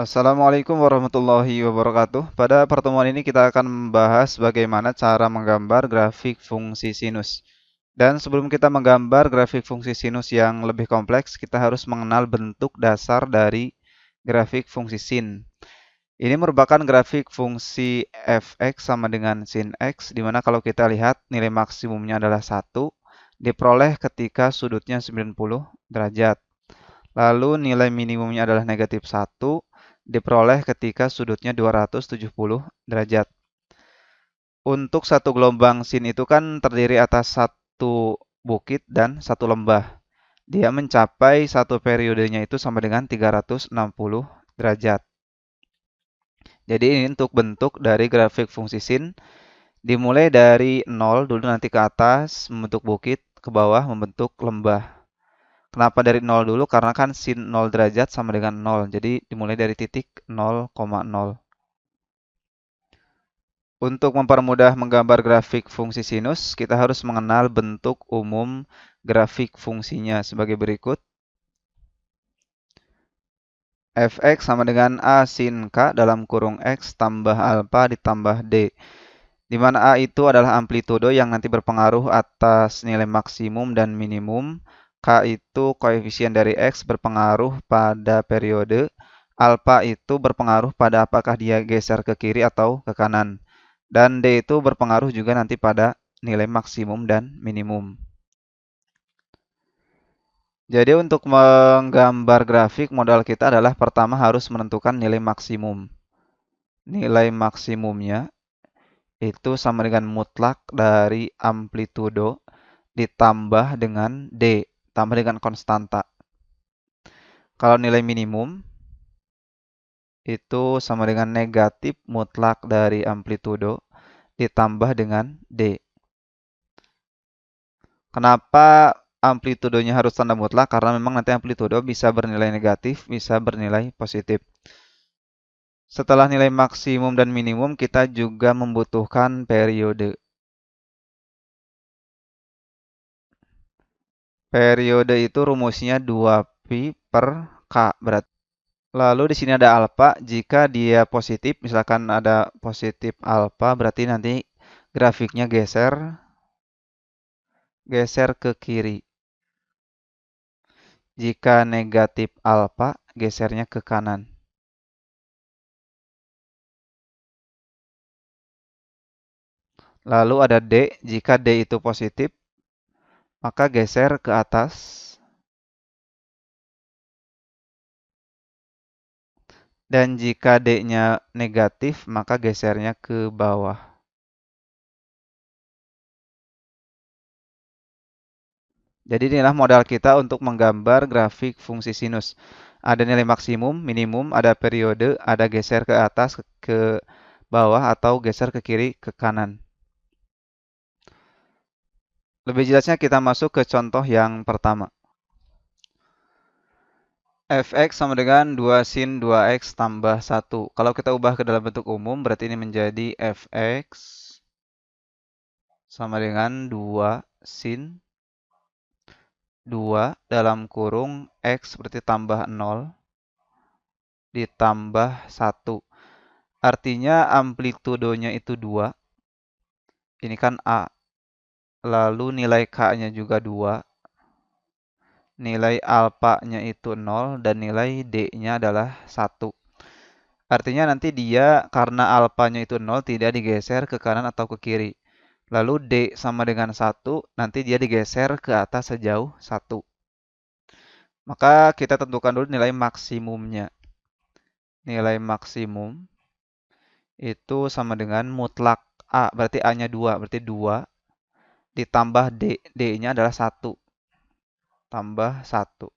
Assalamualaikum warahmatullahi wabarakatuh. Pada pertemuan ini kita akan membahas bagaimana cara menggambar grafik fungsi sinus. Dan sebelum kita menggambar grafik fungsi sinus yang lebih kompleks, kita harus mengenal bentuk dasar dari grafik fungsi sin. Ini merupakan grafik fungsi fx sama dengan sin x, di mana kalau kita lihat nilai maksimumnya adalah 1, diperoleh ketika sudutnya 90 derajat. Lalu nilai minimumnya adalah negatif 1, diperoleh ketika sudutnya 270 derajat. Untuk satu gelombang sin itu kan terdiri atas satu bukit dan satu lembah. Dia mencapai satu periodenya itu sama dengan 360 derajat. Jadi ini untuk bentuk dari grafik fungsi sin. Dimulai dari 0 dulu, nanti ke atas membentuk bukit, ke bawah membentuk lembah. Kenapa dari 0 dulu? Karena kan sin 0 derajat sama dengan 0. Jadi dimulai dari titik 0,0. Untuk mempermudah menggambar grafik fungsi sinus, kita harus mengenal bentuk umum grafik fungsinya sebagai berikut. Fx sama dengan A sin K dalam kurung X tambah alfa ditambah D. Di mana A itu adalah amplitudo yang nanti berpengaruh atas nilai maksimum dan minimum. K itu koefisien dari X berpengaruh pada periode. Alfa itu berpengaruh pada apakah dia geser ke kiri atau ke kanan. Dan D itu berpengaruh juga nanti pada nilai maksimum dan minimum. Jadi untuk menggambar grafik, modal kita adalah pertama harus menentukan nilai maksimum. Nilai maksimumnya itu sama dengan mutlak dari amplitudo ditambah dengan D, tambah dengan konstanta. Kalau nilai minimum itu sama dengan negatif mutlak dari amplitudo ditambah dengan D. Kenapa amplitudonya harus tanda mutlak? Karena memang nanti amplitudo bisa bernilai negatif, bisa bernilai positif. Setelah nilai maksimum dan minimum, kita juga membutuhkan periode. Periode itu rumusnya 2pi per K berarti. Lalu di sini ada alfa. Jika dia positif, misalkan ada positif alfa, berarti nanti grafiknya geser ke kiri. Jika negatif alfa, gesernya ke kanan. Lalu ada D. Jika D itu positif, maka geser ke atas. Dan jika D-nya negatif, maka gesernya ke bawah. Jadi inilah modal kita untuk menggambar grafik fungsi sinus. Ada nilai maksimum, minimum, ada periode, ada geser ke atas, ke bawah, atau geser ke kiri, ke kanan. Lebih jelasnya kita masuk ke contoh yang pertama. Fx sama dengan 2 sin 2x tambah 1. Kalau kita ubah ke dalam bentuk umum, berarti ini menjadi Fx sama dengan 2 sin 2 dalam kurung X berarti tambah 0 ditambah 1. Artinya amplitudonya itu 2. Ini kan A. Lalu nilai K-nya juga 2. Nilai alpanya itu 0 dan nilai D-nya adalah 1. Artinya nanti dia karena alpanya itu 0 tidak digeser ke kanan atau ke kiri. Lalu D sama dengan 1, nanti dia digeser ke atas sejauh 1. Maka kita tentukan dulu nilai maksimumnya. Nilai maksimum itu sama dengan mutlak A, berarti A-nya 2, berarti 2 ditambah D, D-nya adalah 1, tambah 1,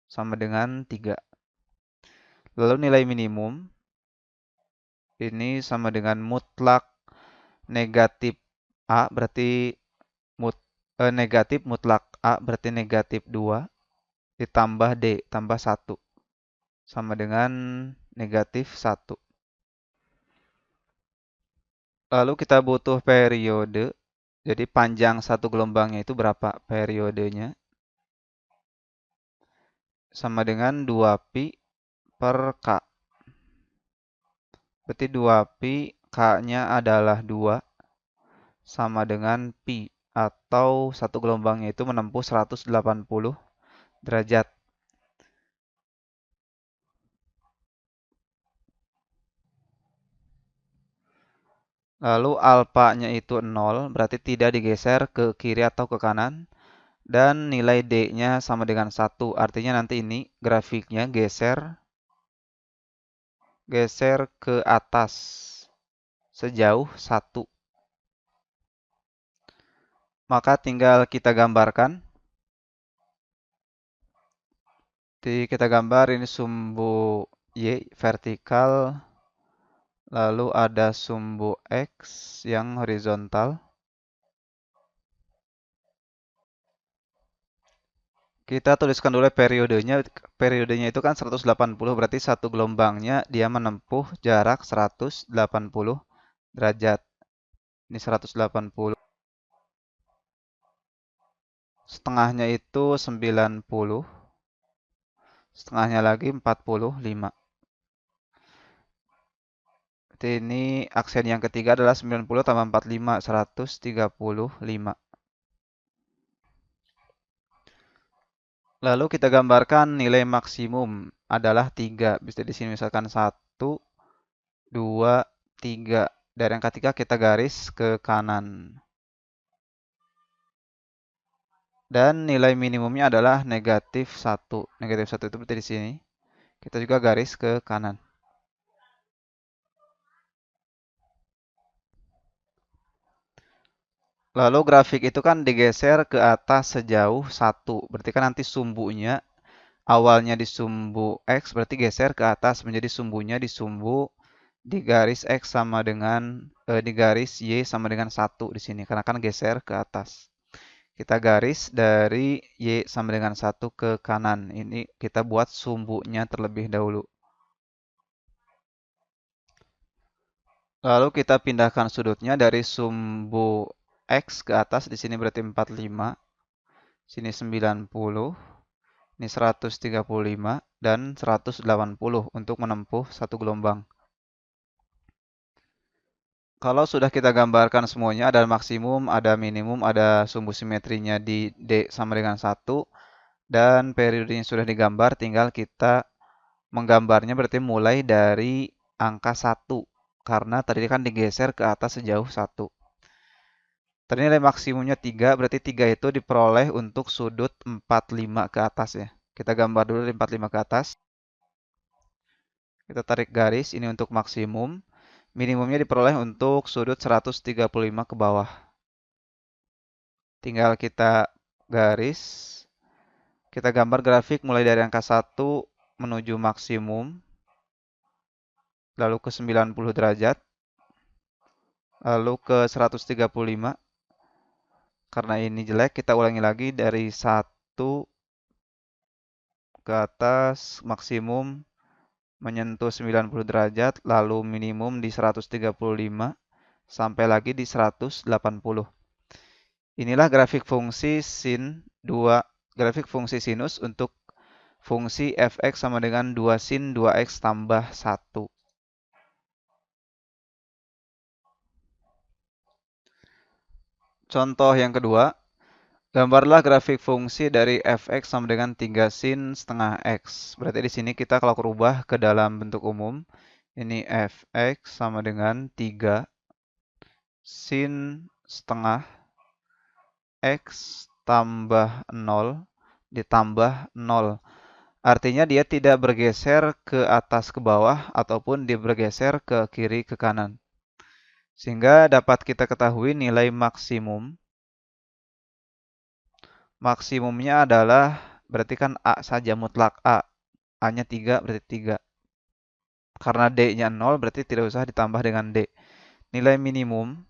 sama dengan 3. Lalu nilai minimum, ini sama dengan mutlak negatif A, berarti negatif mutlak A, berarti negatif 2, ditambah D, tambah 1, sama dengan negatif 1. Lalu kita butuh periode, jadi panjang satu gelombangnya itu berapa periodenya? Sama dengan 2pi per K. Berarti 2pi, K-nya adalah 2, sama dengan pi, atau satu gelombangnya itu menempuh 180 derajat. Lalu alfanya itu 0, berarti tidak digeser ke kiri atau ke kanan. Dan nilai D-nya sama dengan 1, artinya nanti ini grafiknya geser ke atas sejauh 1. Maka tinggal kita gambarkan. Kita gambar ini sumbu Y vertikal, lalu ada sumbu X yang horizontal. Kita tuliskan dulu periodenya. Periodenya itu kan 180, berarti satu gelombangnya dia menempuh jarak 180 derajat. Ini 180. Setengahnya itu 90. Setengahnya lagi 45. Jadi ini aksen yang ketiga adalah 90 tambah 45, 135. Lalu kita gambarkan nilai maksimum adalah 3. Bisa di sini misalkan 1, 2, 3. Dari yang ketiga kita garis ke kanan. Dan nilai minimumnya adalah negatif 1. Negatif 1 itu berarti di sini. Kita juga garis ke kanan. Lalu grafik itu kan digeser ke atas sejauh 1. Berarti kan nanti sumbunya awalnya di sumbu X, berarti geser ke atas menjadi sumbunya di sumbu di garis X sama dengan di garis Y sama dengan 1 di sini. Karena kan geser ke atas. Kita garis dari Y sama dengan 1 ke kanan. Ini kita buat sumbunya terlebih dahulu. Lalu kita pindahkan sudutnya dari sumbu X ke atas. Di sini berarti 45. Sini 90. Ini 135 dan 180 untuk menempuh satu gelombang. Kalau sudah kita gambarkan semuanya, ada maksimum, ada minimum, ada sumbu simetrinya di D sama dengan 1. Dan periodenya sudah digambar, tinggal kita menggambarnya berarti mulai dari angka 1. Karena tadi kan digeser ke atas sejauh 1. Tadi nilai maksimumnya 3, berarti 3 itu diperoleh untuk sudut 45 ke atas ya. Kita gambar dulu dari 45 ke atas. Kita tarik garis, ini untuk maksimum. Minimumnya diperoleh untuk sudut 135 ke bawah. Tinggal kita garis. Kita gambar grafik mulai dari angka 1 menuju maksimum. Lalu ke 90 derajat. Lalu ke 135. Karena ini jelek, kita ulangi lagi dari 1 ke atas maksimum menyentuh 90 derajat, lalu minimum di 135 sampai lagi di 180. Inilah grafik fungsi sin 2, grafik fungsi sinus untuk fungsi fx sama dengan 2 sin 2x tambah 1. Contoh yang kedua, gambarlah grafik fungsi dari fx sama dengan 3 sin setengah x. Berarti di sini kita kalau rubah ke dalam bentuk umum, ini fx sama dengan 3 sin setengah x tambah 0 ditambah 0. Artinya dia tidak bergeser ke atas ke bawah ataupun dia bergeser ke kiri ke kanan. Sehingga dapat kita ketahui nilai maksimum. Maksimumnya adalah berarti kan A saja mutlak A. A-nya 3 berarti 3. Karena D-nya 0 berarti tidak usah ditambah dengan D. Nilai minimum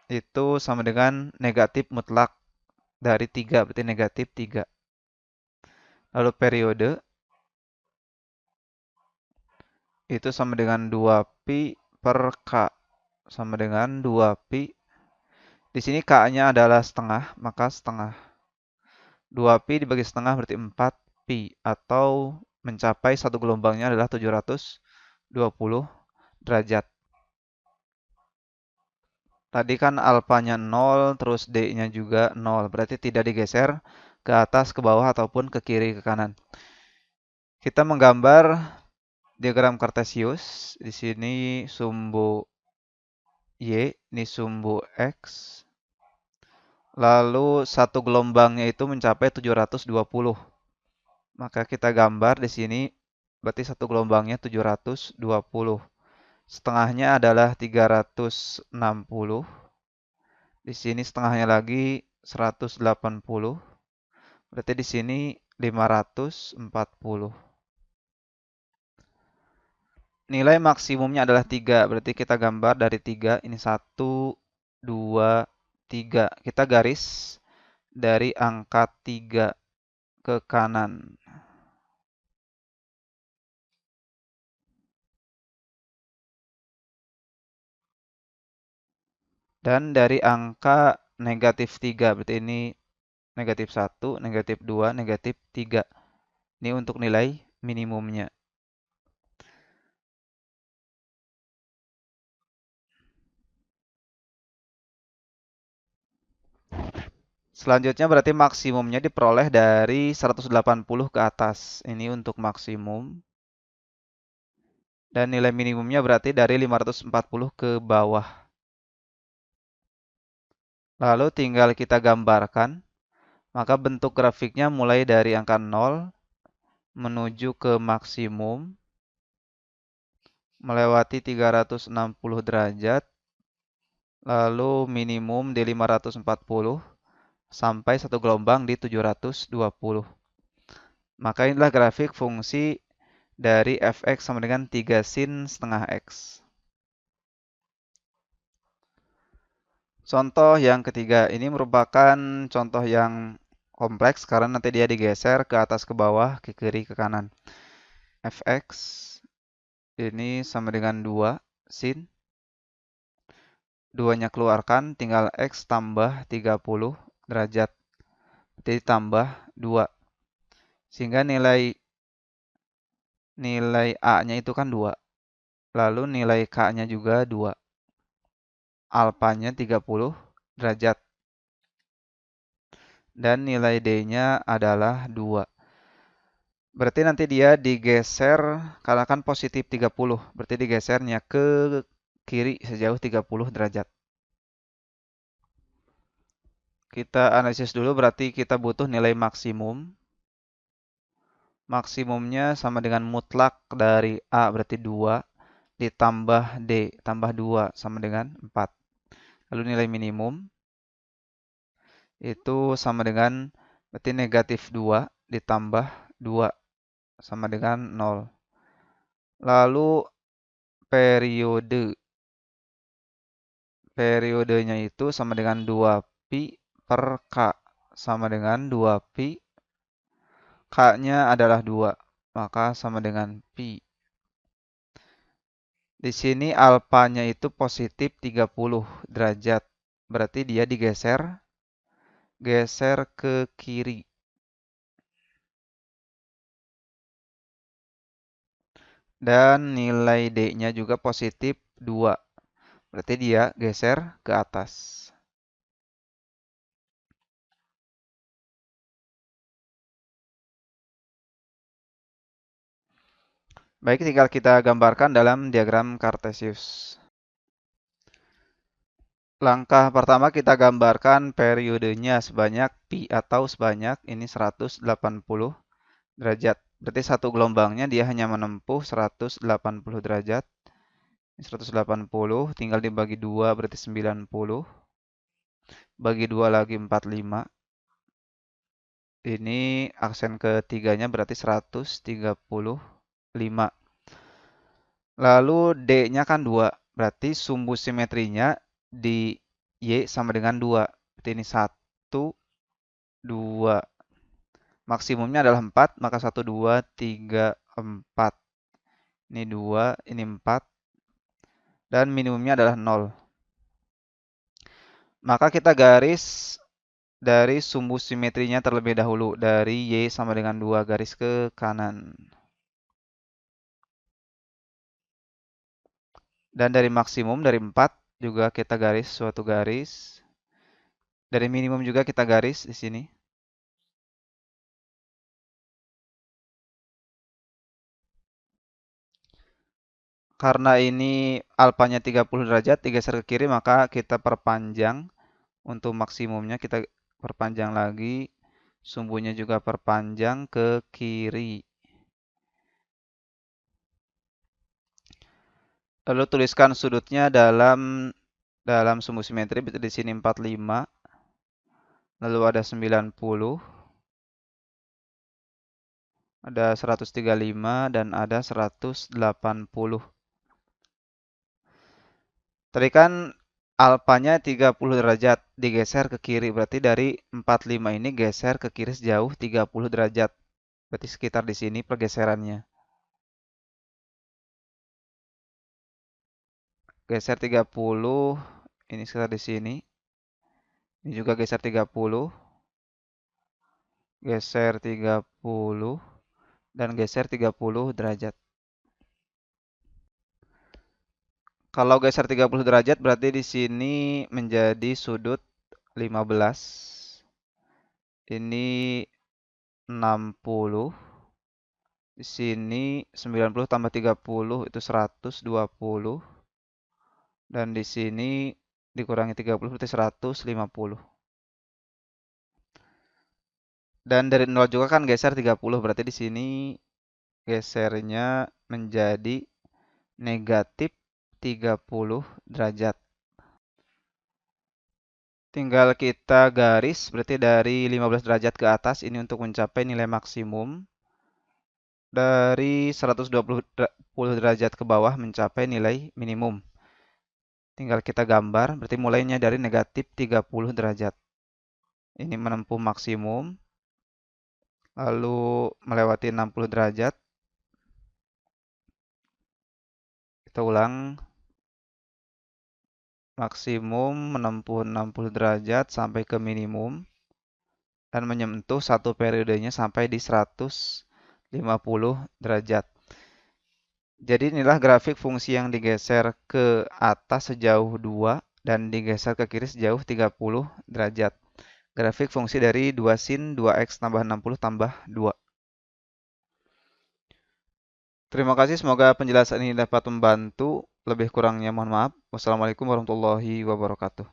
itu sama dengan negatif mutlak dari 3 berarti negatif 3. Lalu periode itu sama dengan 2pi per K sama dengan 2pi. Di sini K-nya adalah setengah, maka setengah. 2pi dibagi setengah berarti 4pi atau mencapai satu gelombangnya adalah 720 derajat. Tadi kan alfanya 0, terus D-nya juga 0. Berarti tidak digeser ke atas, ke bawah, ataupun ke kiri, ke kanan. Kita menggambar diagram Kartesius. Di sini sumbu Y, ini sumbu X. Lalu satu gelombangnya itu mencapai 720. Maka kita gambar di sini, berarti satu gelombangnya 720. Setengahnya adalah 360. Di sini setengahnya lagi 180. Berarti di sini 540. Nilai maksimumnya adalah 3. Berarti kita gambar dari 3. Ini 1, 2, 3. Kita garis dari angka 3 ke kanan. Dan dari angka negatif 3. Berarti ini negatif 1, negatif 2, negatif 3. Ini untuk nilai minimumnya. Selanjutnya berarti maksimumnya diperoleh dari 180 ke atas. Ini untuk maksimum. Dan nilai minimumnya berarti dari 540 ke bawah. Lalu tinggal kita gambarkan. Maka bentuk grafiknya mulai dari angka 0 menuju ke maksimum. Melewati 360 derajat. Lalu minimum di 540. Sampai satu gelombang di 720. Maka inilah grafik fungsi dari fx sama dengan 3 sin setengah x. Contoh yang ketiga, ini merupakan contoh yang kompleks karena nanti dia digeser ke atas ke bawah, ke kiri ke kanan. Fx ini sama dengan 2 sin. 2-nya keluarkan, tinggal x tambah 30 derajat. Jadi tambah 2. Sehingga nilai A-nya itu kan 2. Lalu nilai K-nya juga 2. Alfanya 30 derajat. Dan nilai D-nya adalah 2. Berarti nanti dia digeser, karena kan positif 30. Berarti digesernya ke kiri sejauh 30 derajat. Kita analisis dulu, berarti kita butuh nilai maksimum. Maksimumnya sama dengan mutlak dari A, berarti 2. Ditambah D, tambah 2 sama dengan 4. Lalu nilai minimum itu sama dengan berarti negatif 2 ditambah 2 sama dengan 0. Lalu periodenya itu sama dengan 2 pi per K sama dengan 2 pi. K-nya adalah 2, maka sama dengan pi. Di sini alfanya itu positif 30 derajat. Berarti dia geser ke kiri. Dan nilai D-nya juga positif 2. Berarti dia geser ke atas. Baik, tinggal kita gambarkan dalam diagram Kartesius. Langkah pertama kita gambarkan periodenya sebanyak pi atau sebanyak ini 180 derajat. Berarti satu gelombangnya dia hanya menempuh 180 derajat. 180 tinggal dibagi 2 berarti 90. Bagi 2 lagi 45. Ini aksen ketiganya berarti 135. Lalu D-nya kan 2. Berarti sumbu simetrinya di Y sama dengan 2. Berarti ini 1, 2. Maksimumnya adalah 4, maka 1, 2, 3, 4. Ini 2, ini 4. Dan minimumnya adalah 0. Maka kita garis dari sumbu simetrinya terlebih dahulu. Dari Y sama dengan 2, garis ke kanan. Dan dari maksimum dari 4 juga kita garis suatu garis. Dari minimum juga kita garis di sini. Karena ini alfanya 30 derajat digeser ke kiri, maka kita perpanjang untuk maksimumnya, kita perpanjang lagi. Sumbunya juga perpanjang ke kiri. Lalu tuliskan sudutnya dalam sumbu simetri, di sini 45, lalu ada 90, ada 135 dan ada 180. Tadi kan alfanya 30 derajat digeser ke kiri, berarti dari 45 ini geser ke kiri sejauh 30 derajat. Berarti sekitar di sini pergeserannya. Geser 30, ini sekitar di sini. Ini juga geser 30, geser 30, dan geser 30 derajat. Kalau geser 30 derajat berarti di sini menjadi sudut 15. Ini 60. Di sini 90 tambah 30 itu 120. Dan di sini dikurangi 30 berarti 150. Dan dari 0 juga kan geser 30, berarti di sini gesernya menjadi negatif 30 derajat. Tinggal kita garis, berarti dari 15 derajat ke atas ini untuk mencapai nilai maksimum. Dari 120 derajat ke bawah mencapai nilai minimum. Tinggal kita gambar, berarti mulainya dari negatif 30 derajat. Ini menempuh maksimum, lalu melewati 60 derajat. Kita ulang, maksimum menempuh 60 derajat sampai ke minimum. Dan menyentuh satu periodenya sampai di 150 derajat. Jadi inilah grafik fungsi yang digeser ke atas sejauh 2 dan digeser ke kiri sejauh 30 derajat. Grafik fungsi dari 2 sin 2x tambah 60 tambah 2. Terima kasih, semoga penjelasan ini dapat membantu. Lebih kurangnya mohon maaf. Wassalamualaikum warahmatullahi wabarakatuh.